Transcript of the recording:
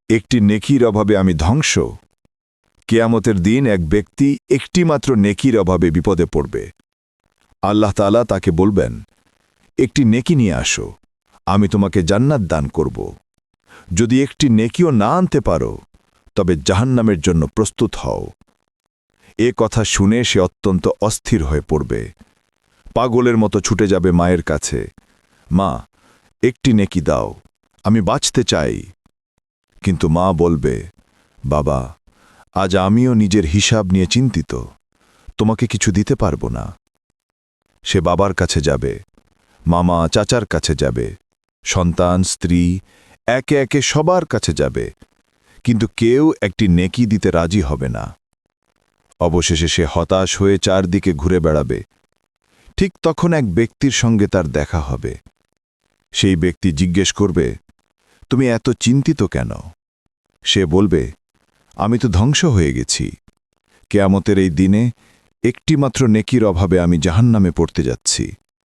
একটি নেকির অভাবে আমি ধ্বংস। কিয়ামতের দিন এক ব্যক্তি একটিমাত্র নেকির অভাবে বিপদে পড়বে। আল্লাহ তাআলা তাকে বলবেন, একটি নেকি নিয়ে আসো, আমি তোমাকে জান্নাত দান করব। যদি একটি নেকিও না আনতে পারো, তবে জাহান্নামের জন্য প্রস্তুত হও। এ কথা শুনে সে অত্যন্ত অস্থির হয়ে পড়বে। পাগলের মতো ছুটে যাবে মায়ের কাছে, মা, একটি নেকি দাও, আমি বাঁচতে চাই। কিন্তু মা বলবে, বাবা, আজ আমিও নিজের হিসাব নিয়ে চিন্তিত, তোমাকে কিছু দিতে পারবো না। সে বাবার কাছে যাবে, মামা চাচার কাছে যাবে, সন্তান স্ত্রী একে একে সবার কাছে যাবে, কিন্তু কেউ একটি নেকি দিতে রাজি হবে না। অবশেষে সে হতাশ হয়ে চারদিকে ঘুরে বেড়াবে। ঠিক তখন এক ব্যক্তির সঙ্গে তার দেখা হবে। সেই ব্যক্তি জিজ্ঞেস করবে, তুমি এত চিন্তিত কেন? সে বলবে, আমি তো ধ্বংস হয়ে গেছি। কিয়ামতের এই দিনে একটিমাত্র নেকির অভাবে আমি জাহান্নামে পড়তে যাচ্ছি।